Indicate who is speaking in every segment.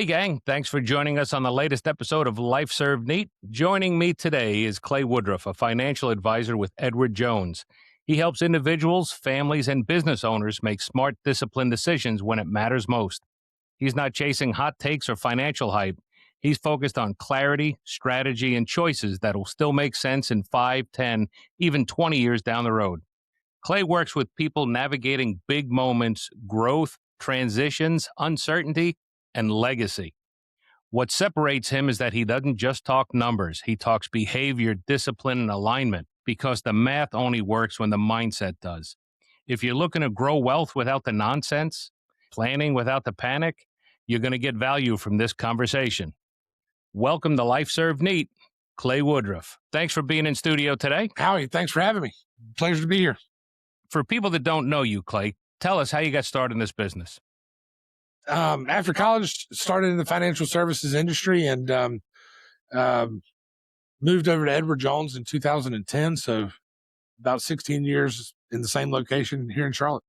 Speaker 1: Hey, gang. Thanks for joining us on the latest episode of Life Served Neat. Joining me today is Clay Woodruff, a financial advisor with Edward Jones. He helps individuals, families, and business owners make smart, disciplined decisions when it matters most. He's not chasing hot takes or financial hype. He's focused on clarity, strategy, and choices that will still make sense in 5, 10, even 20 years down the road. Clay works with people navigating big moments, growth, transitions, uncertainty, and legacy. What separates him is that he doesn't just talk numbers. He talks behavior, discipline, and alignment because the math only works when the mindset does. If you're looking to grow wealth without the nonsense, planning without the panic, you're going to get value from this conversation. Welcome to Life Served Neat, Clay Woodruff. Thanks for being in studio today.
Speaker 2: Howie, thanks for having me. Pleasure to be here.
Speaker 1: For people that don't know you, Clay, tell us how you got started in this business.
Speaker 2: After college, started in the financial services industry and moved over to Edward Jones in 2010. So about 16 years in the same location here in Charlotte.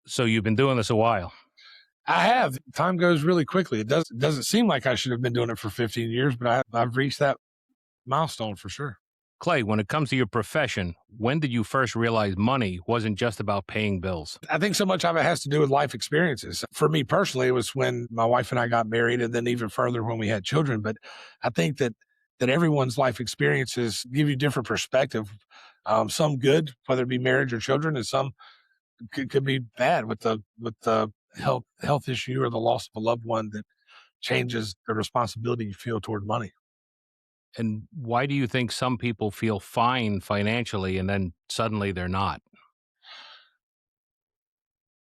Speaker 1: So you've been doing this a while.
Speaker 2: I have. Time goes really quickly. It doesn't seem like I should have been doing it for 15 years, but I've reached that milestone for sure.
Speaker 1: Clay, when it comes to your profession, when did you first realize money wasn't just about paying bills?
Speaker 2: I think so much of it has to do with life experiences. For me personally, it was when my wife and I got married, and then even further when we had children. But I think that everyone's life experiences give you different perspective. Some good, whether it be marriage or children, and some could be bad with the health issue or the loss of a loved one that changes the responsibility you feel toward money.
Speaker 1: And why do you think some people feel fine financially and then suddenly they're not?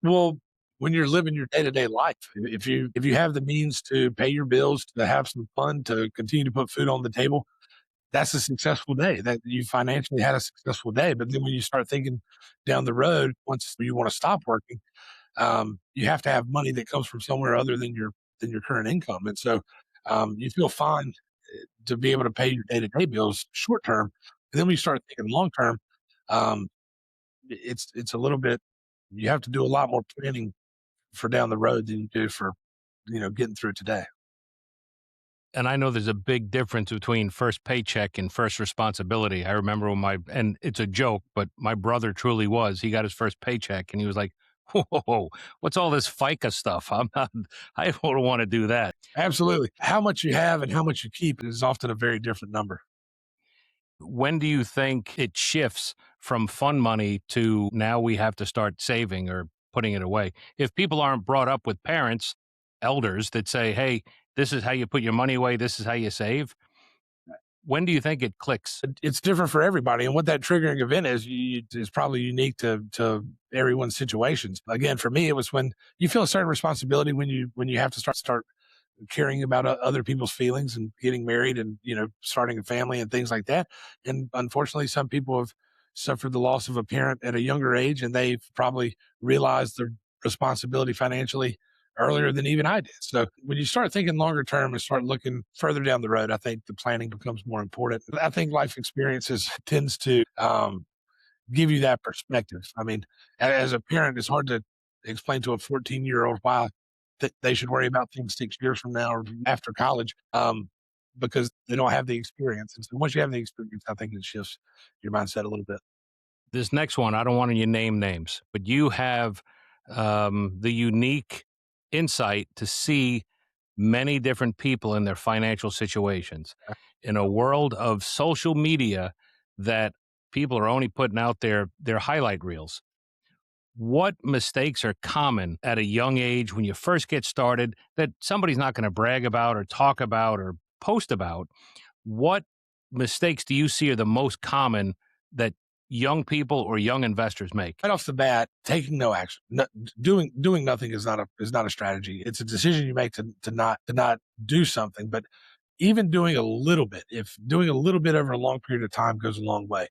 Speaker 2: Well, when you're living your day-to-day life, if you have the means to pay your bills, to have some fun, to continue to put food on the table, that's a successful day. That you financially had a successful day. But then when you start thinking down the road, once you want to stop working, you have to have money that comes from somewhere other than your current income. And so you feel fine to be able to pay your day-to-day bills short term. And then when you start thinking long term, um, it's a little bit, you have to do a lot more planning for down the road than you do for, getting through today.
Speaker 1: And I know there's a big difference between first paycheck and first responsibility. I remember and it's a joke, but my brother truly was. He got his first paycheck and he was like, whoa, what's all this FICA stuff? I don't want to do that.
Speaker 2: Absolutely. How much you have and how much you keep is often a very different number.
Speaker 1: When do you think it shifts from fun money to now we have to start saving or putting it away? If people aren't brought up with parents, elders that say, hey, this is how you put your money away, this is how you save, when do you think it clicks?
Speaker 2: It's different for everybody. And what that triggering event is probably unique to everyone's situations. Again, for me, it was when you feel a certain responsibility when you have to start caring about other people's feelings and getting married and, starting a family and things like that. And unfortunately, some people have suffered the loss of a parent at a younger age, and they've probably realized their responsibility financially earlier than even I did. So when you start thinking longer term and start looking further down the road, I think the planning becomes more important. I think life experiences tends to give you that perspective. I mean, as a parent, it's hard to explain to a 14-year-old why that they should worry about things 6 years from now or after college, because they don't have the experience. And so once you have the experience, I think it shifts your mindset a little bit.
Speaker 1: This next one, I don't want you to name names, but you have the unique insight to see many different people in their financial situations. In a world of social media that people are only putting out their highlight reels, what mistakes are common at a young age when you first get started that somebody's not going to brag about or talk about or post about? What mistakes do you see are the most common that young people or young investors make?
Speaker 2: Right off the bat, taking no action, doing nothing is not a strategy. It's a decision you make to not do something. But even doing a little bit, if doing a little bit over a long period of time goes a long way.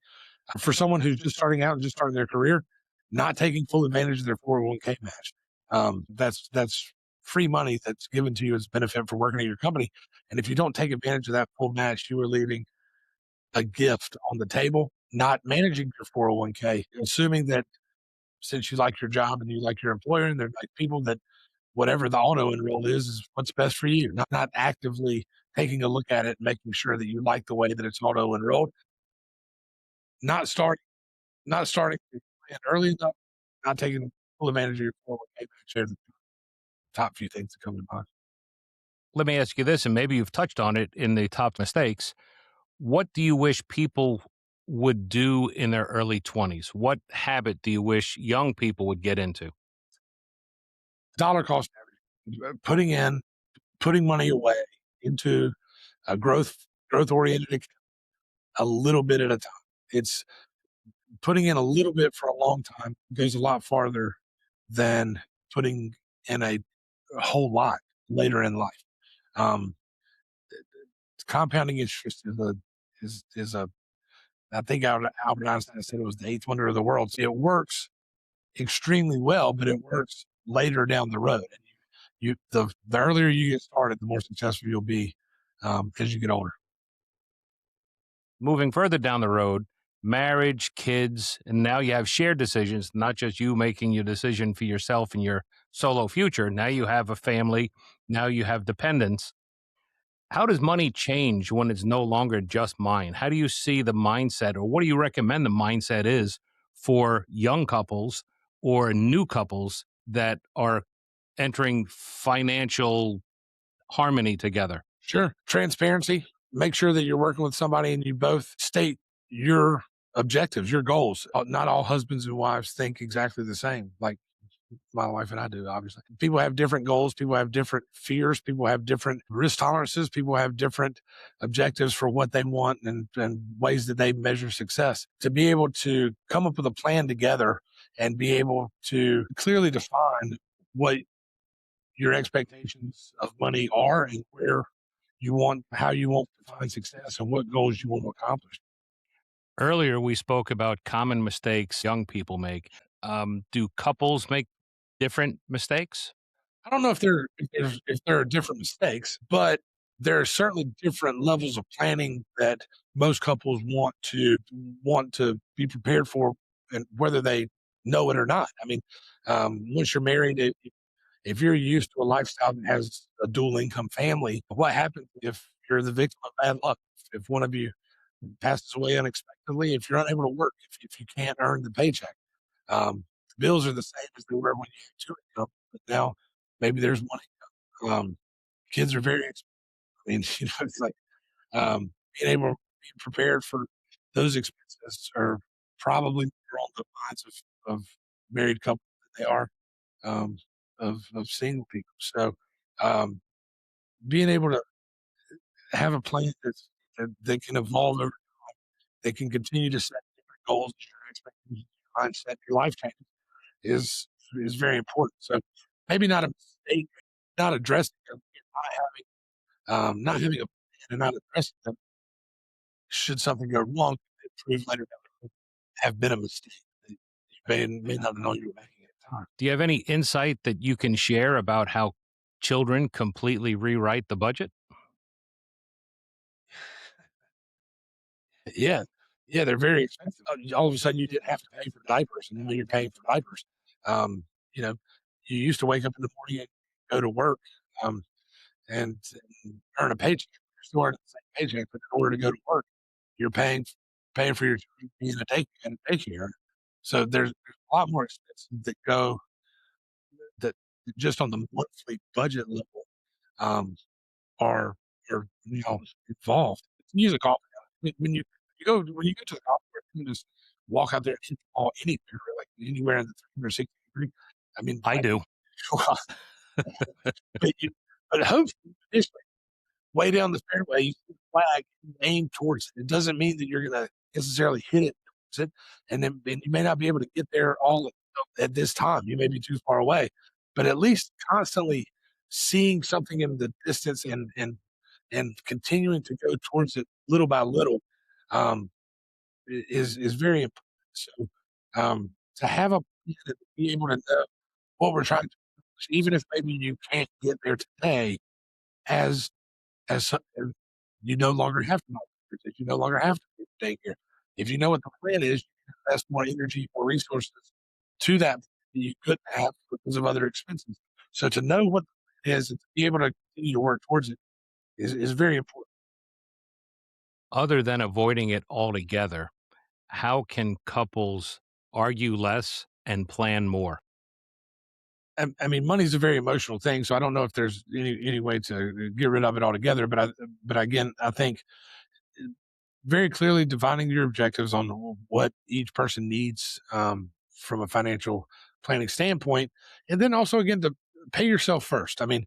Speaker 2: For someone who's just starting out and just starting their career, not taking full advantage of their 401k match. That's free money that's given to you as benefit for working at your company. And if you don't take advantage of that full match, you are leaving a gift on the table, not managing your 401k, assuming that since you like your job and you like your employer and they're like people that whatever the auto enroll is what's best for you. Not actively taking a look at it and making sure that you like the way that it's auto enrolled. Not starting, not starting your plan early enough, not taking full advantage of your 401k match are the top few things that come to mind.
Speaker 1: Let me ask you this, and maybe you've touched on it in the top mistakes. What do you wish people would do in their early 20s? What habit do you wish young people would get into?
Speaker 2: Dollar cost averaging, putting money away into a growth oriented account a little bit at a time. It's putting in a little bit for a long time goes a lot farther than putting in a whole lot later in life. Um, Compounding interest is a I think Albert Einstein said it was the eighth wonder of the world. So it works extremely well, but it works later down the road. And the earlier you get started, the more successful you'll be as you get older.
Speaker 1: Moving further down the road, marriage, kids, and now you have shared decisions, not just you making your decision for yourself and your solo future. Now you have a family, now you have dependents. How does money change when it's no longer just mine? How do you see the mindset, or what do you recommend the mindset is for young couples or new couples that are entering financial harmony together?
Speaker 2: Sure. Transparency. Make sure that you're working with somebody and you both state your objectives, your goals. Not all husbands and wives think exactly the same. Like my wife and I do, obviously. People have different goals. People have different fears. People have different risk tolerances. People have different objectives for what they want and ways that they measure success. To be able to come up with a plan together and be able to clearly define what your expectations of money are and how you want to find success and what goals you want to accomplish.
Speaker 1: Earlier, we spoke about common mistakes young people make. Do couples make different mistakes?
Speaker 2: I don't know if there are different mistakes, but there are certainly different levels of planning that most couples want to be prepared for, and whether they know it or not. I mean, once you're married, if you're used to a lifestyle that has a dual income family, what happens if you're the victim of bad luck? If one of you passes away unexpectedly, if you're unable to work, if you can't earn the paycheck, bills are the same as they were when you had two income, but now maybe there's one income. Kids are very expensive. I mean, it's like being able to be prepared for those expenses are probably more on the minds of married couples than they are um, of single people. So um, being able to have a plan that can evolve over, that can continue to set different goals, your expectations, your mindset, your life changes is very important. So maybe not a mistake, not addressing them, not having a plan and not addressing them. Should something go wrong, it prove later down the road have been a mistake that you may not have known you were making at the time.
Speaker 1: Do you have any insight that you can share about how children completely rewrite the budget?
Speaker 2: Yeah. Yeah, they're very expensive. All of a sudden, you didn't have to pay for diapers, and now you're paying for diapers. Um, you know, you used to wake up in the morning and go to work, um, and earn a paycheck. You're still earning the same paycheck, but in order to go to work, you're paying for your children being in a daycare. So there's a lot more expenses that go that just on the monthly budget level um, are involved. Use a golf. When you go to the golf course, you can just walk out there and hit the ball anywhere, like anywhere in the 360 degree. I mean,
Speaker 1: I do.
Speaker 2: well, but but hopefully, initially, way down the fairway, you see the flag, you aim towards it. It doesn't mean that you're going to necessarily hit it towards it, and you may not be able to get there all at this time. You may be too far away, but at least constantly seeing something in the distance and continuing to go towards it little by little um, is very important. So to have a to be able to know what we're trying to accomplish, even if maybe you can't get there today, as as you no longer have to know, you no longer have to be a daycare. If you know what the plan is, you can invest more energy, more resources to that you couldn't have because of other expenses. So to know what it is and to be able to continue to work towards it is very important.
Speaker 1: Other than avoiding it altogether, how can couples argue less and plan more?
Speaker 2: I mean, money's a very emotional thing, so I don't know if there's any way to get rid of it altogether. But again, I think very clearly defining your objectives on what each person needs from a financial planning standpoint, and then also again to pay yourself first. I mean,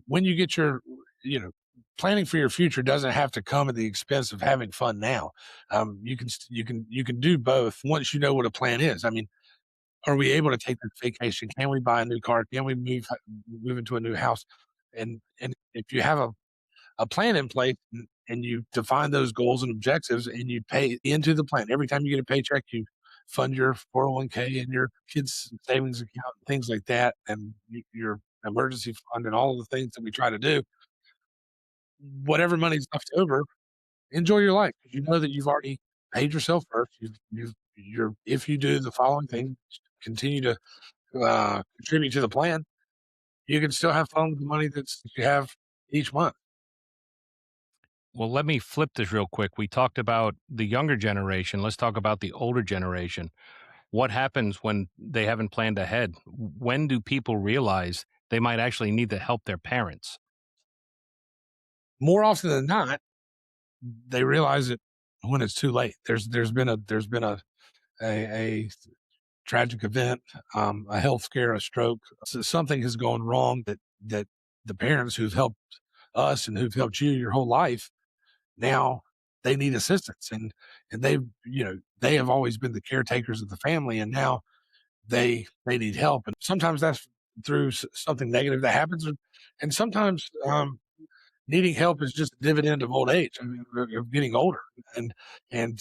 Speaker 2: when you get your, you know, planning for your future doesn't have to come at the expense of having fun now. You can do both once you know what a plan is. I mean, are we able to take this vacation? Can we buy a new car? Can we move into a new house? And if you have a plan in place and you define those goals and objectives and you pay into the plan. Every time you get a paycheck, you fund your 401k and your kids' savings account and things like that, and your emergency fund and all of the things that we try to do. Whatever money's left over, enjoy your life because you know that you've already paid yourself first. If you do the following thing, continue to contribute to the plan, you can still have fun with the money that you have each month.
Speaker 1: Well, let me flip this real quick. We talked about the younger generation. Let's talk about the older generation. What happens when they haven't planned ahead? When do people realize they might actually need to help their parents?
Speaker 2: More often than not, they realize it when it's too late. There's been a tragic event, a health scare, a stroke. So something has gone wrong that the parents who've helped us and who've helped you your whole life now they need assistance and they have always been the caretakers of the family and now they need help and sometimes that's through something negative that happens and sometimes needing help is just a dividend of old age. I mean, of getting older, and and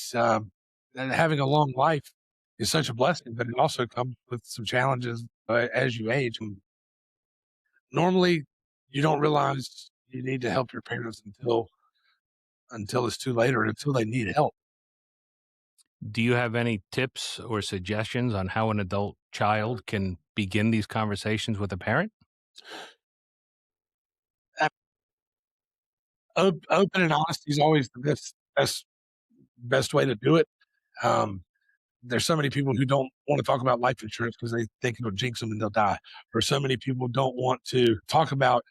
Speaker 2: having a long life is such a blessing, but it also comes with some challenges as you age. And normally, you don't realize you need to help your parents until it's too late or until they need help.
Speaker 1: Do you have any tips or suggestions on how an adult child can begin these conversations with a parent?
Speaker 2: Uh, Open and honesty is always the best way to do it. Um, there's so many people who don't want to talk about life insurance because they think it'll jinx them and they'll die. Or so many people don't want to talk about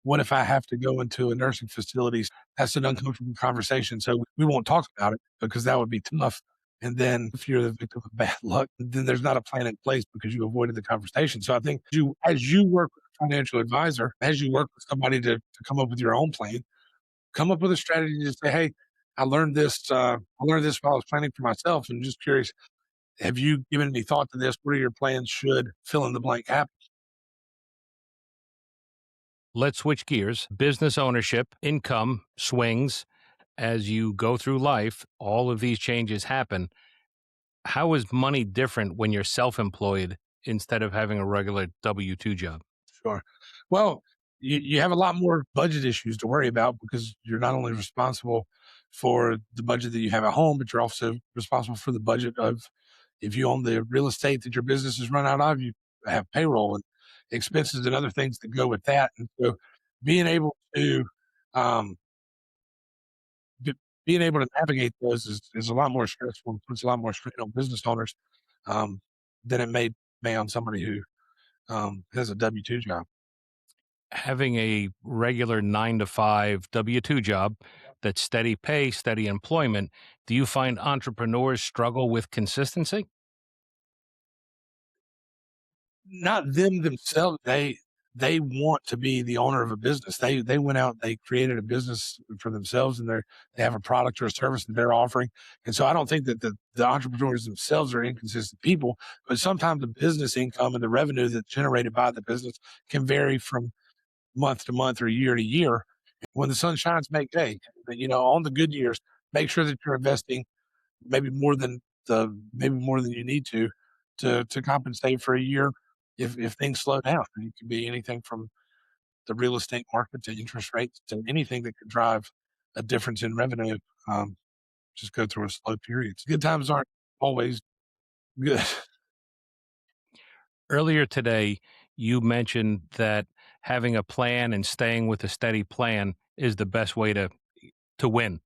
Speaker 2: what if I have to go into a nursing facility? That's an uncomfortable conversation. So we won't talk about it because that would be tough. And then if you're the victim of bad luck, then there's not a plan in place because you avoided the conversation. So I think as you work with a financial advisor, as you work with somebody to come up with your own plan, come up with a strategy to say, hey, I learned this. I learned this while I was planning for myself, and just curious, have you given any thought to this? What are your plans should fill in the blank happen?
Speaker 1: Let's switch gears. Business ownership, income swings as you go through life. All of these changes happen. How is money different when you're self employed instead of having a regular W 2 job?
Speaker 2: Sure. Well, you have a lot more budget issues to worry about because you're not only responsible for the budget that you have at home, but you're also responsible for the budget of if you own the real estate that your business is run out of, you have payroll and expenses and other things that go with that. And so being able to um, be, being able to navigate those is a lot more stressful and puts a lot more strain on business owners um, than it may on somebody who has a W two job.
Speaker 1: Having a regular 9 to 5 W 2 job that's steady pay, steady employment, do you find entrepreneurs struggle with consistency?
Speaker 2: Not them themselves. They want to be the owner of a business. They went out, they created a business for themselves, and they have a product or a service that they're offering. And so I don't think that the entrepreneurs themselves are inconsistent people, but sometimes the business income and the revenue that's generated by the business can vary from month to month or year to year. When the sun shines, make hay. On the good years, make sure that you're investing maybe more than you need to compensate for a year if things slow down. And it could be anything from the real estate market to interest rates to anything that could drive a difference in revenue. Um, just go through a slow period. Good times aren't always good.
Speaker 1: Earlier today, You mentioned that having a plan and staying with a steady plan is the best way to win.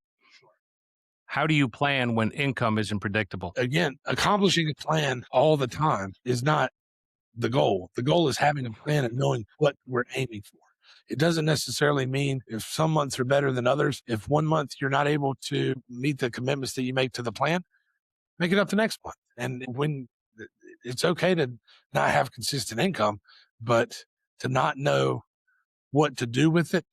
Speaker 1: How do you plan when income isn't predictable?
Speaker 2: Again, accomplishing a plan all the time is not the goal. The goal is having a plan and knowing what we're aiming for. It doesn't necessarily mean if some months are better than others. If one month you're not able to meet the commitments that you make to the plan, make it up the next month. And when it's okay to not have consistent income, but to not know what to do with it.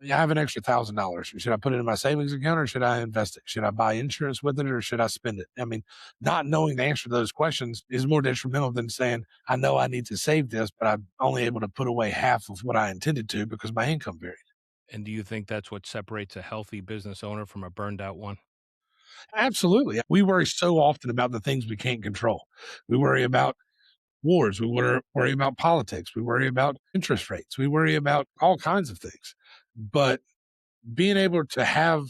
Speaker 2: I have an extra $1,000. Should I put it in my savings account or should I invest it? Should I buy insurance with it or should I spend it? I mean, not knowing the answer to those questions is more detrimental than saying, I know I need to save this, but I'm only able to put away half of what I intended to because my income varied.
Speaker 1: And do you think that's what separates a healthy business owner from a burned out one?
Speaker 2: Absolutely. We worry so often about the things we can't control. We worry about wars. We worry about politics. We worry about interest rates. We worry about all kinds of things. But being able to have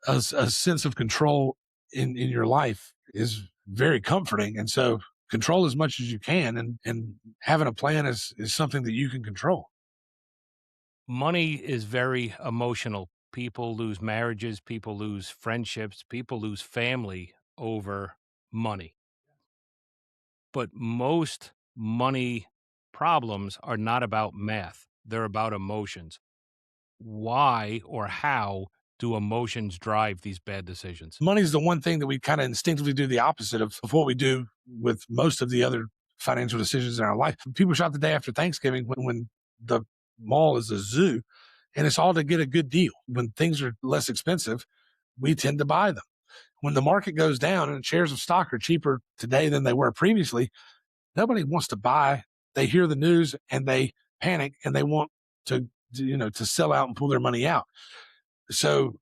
Speaker 2: a sense of control in your life is very comforting. And so control as much as you can and having a plan is something that you can control.
Speaker 1: Money is very emotional. People lose marriages, people lose friendships, people lose family over money. But most money problems are not about math, they're about emotions. Why or how do emotions drive these bad decisions?
Speaker 2: Money is the one thing that we kind of instinctively do the opposite of what we do with most of the other financial decisions in our life. People shop the day after Thanksgiving when the mall is a zoo and it's all to get a good deal. When things are less expensive, we tend to buy them. When the market goes down and shares of stock are cheaper today than they were previously, nobody wants to buy. They hear the news and they panic and they want to sell out and pull their money out. So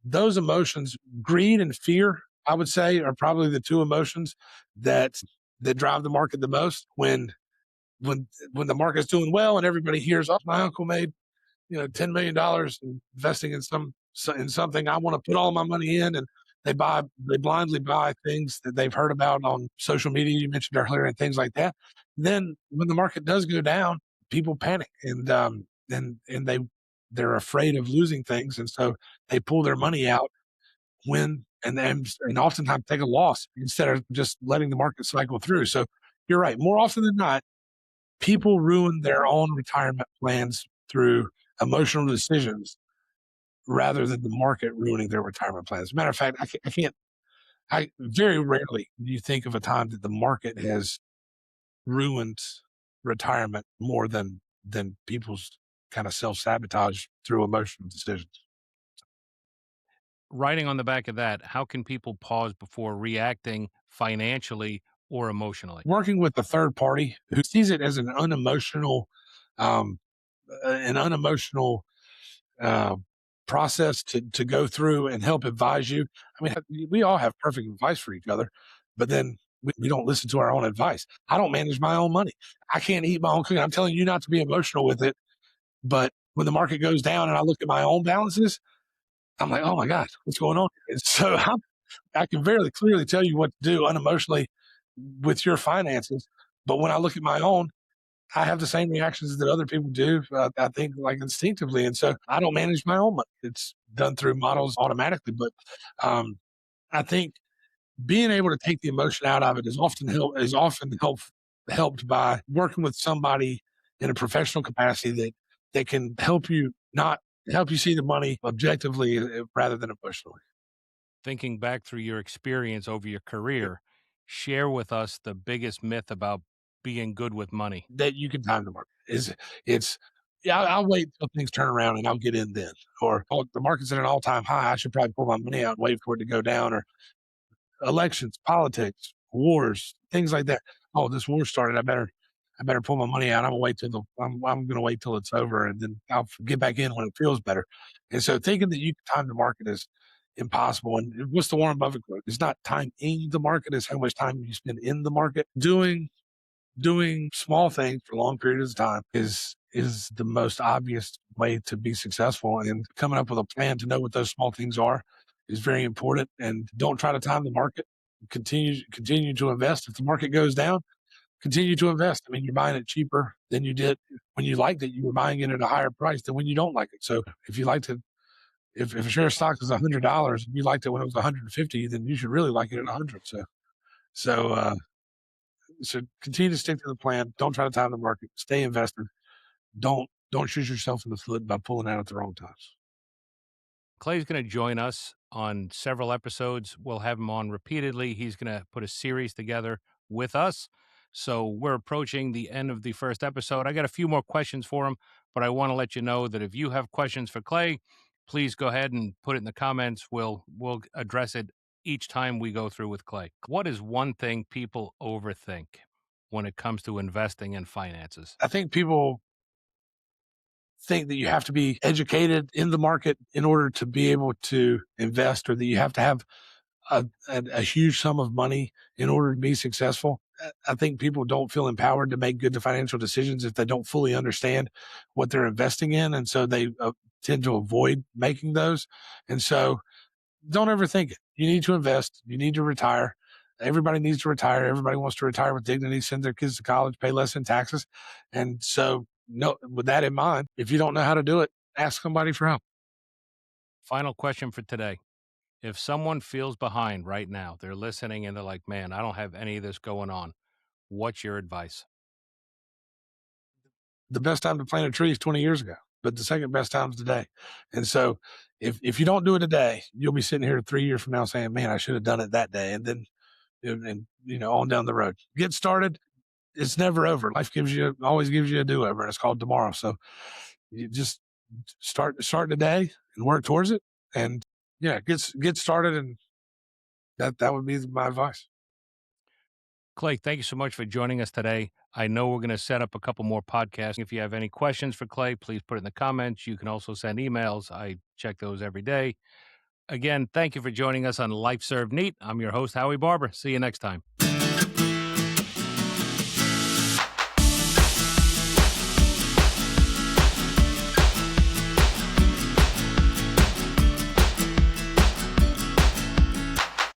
Speaker 2: those emotions, greed and fear, I would say, are probably the two emotions that drive the market the most. When the market's doing well and everybody hears, oh, my uncle made $10 million investing in something, I want to put all my money in, and they blindly buy things that they've heard about on social media, you mentioned earlier, and things like that. Then when the market does go down, people panic and they're afraid of losing things, and so they pull their money out when and oftentimes take a loss instead of just letting the market cycle through. So you're right. More often than not, people ruin their own retirement plans through emotional decisions rather than the market ruining their retirement plans. As a matter of fact, I can't, I very rarely do you think of a time that the market has ruined retirement more than people's kind of self sabotage through emotional decisions.
Speaker 1: Writing on the back of that, how can people pause before reacting financially or emotionally?
Speaker 2: Working with a third party who sees it as um, an unemotional uh, process to go through and help advise you. I mean, we all have perfect advice for each other, but then we don't listen to our own advice. I don't manage my own money. I can't eat my own cooking. I'm telling you not to be emotional with it. But when the market goes down and I look at my own balances, I'm like, oh my gosh, what's going on? And so I can very clearly tell you what to do unemotionally with your finances. But when I look at my own, I have the same reactions that other people do. I think like instinctively, and so I don't manage my own money. It's done through models automatically. But um, I think being able to take the emotion out of it helped by working with somebody in a professional capacity that can help you see the money objectively rather than emotionally.
Speaker 1: Thinking back through your experience over your career, share with us the biggest myth about being good with money.
Speaker 2: That you can time the market. It's yeah, I'll wait until things turn around and I'll get in then. Or oh, the market's at an all-time high. I should probably pull my money out and wait for it to go down. Or elections, politics, wars, things like that. Oh, this war started. I better pull my money out. I'm gonna wait till it's over and then I'll get back in when it feels better. And so thinking that you can time the market is impossible. And what's the Warren Buffett quote? It's not time in the market, it's how much time you spend in the market. Doing small things for long periods of time is the most obvious way to be successful, and coming up with a plan to know what those small things are is very important. And don't try to time the market. Continue to invest. If the market goes down, continue to invest. I mean, you're buying it cheaper than you did when you liked it. You were buying it at a higher price than when you don't like it. So if you like to, if a share of stock is $100 and you liked it when it was 150, then you should really like it at 100. So, uh, so continue to stick to the plan. Don't try to time the market. Stay invested. Don't shoot yourself in the foot by pulling out at the wrong times.
Speaker 1: Clay's going to join us on several episodes. We'll have him on repeatedly. He's going to put a series together with us. So we're approaching the end of the first episode. I got a few more questions for him, but I want to let you know that if you have questions for Clay, please go ahead and put it in the comments. We'll address it each time we go through with Clay. What is one thing people overthink when it comes to investing and finances?
Speaker 2: I think people think that you have to be educated in the market in order to be able to invest, or that you have to have a huge sum of money in order to be successful. I think people don't feel empowered to make good financial decisions if they don't fully understand what they're investing in. And so they tend to avoid making those. And so don't overthink it. You need to invest. You need to retire. Everybody needs to retire. Everybody wants to retire with dignity, send their kids to college, pay less in taxes. And so, no, with that in mind, if you don't know how to do it, ask somebody for help.
Speaker 1: Final question for today. If someone feels behind right now, they're listening and they're like, man, I don't have any of this going on. What's your advice?
Speaker 2: The best time to plant a tree is 20 years ago, but the second best time is today. And so if you don't do it today, you'll be sitting here 3 years from now saying, man, I should have done it that day. And then, on down the road, get started. It's never over. Life always gives you a do over, and it's called tomorrow. So you just start today and work towards it. And yeah, get started. And that would be my advice.
Speaker 1: Clay, thank you so much for joining us today. I know we're going to set up a couple more podcasts. If you have any questions for Clay, please put it in the comments. You can also send emails. I check those every day. Again, thank you for joining us on Life Served Neat. I'm your host, Howie Barber. See you next time.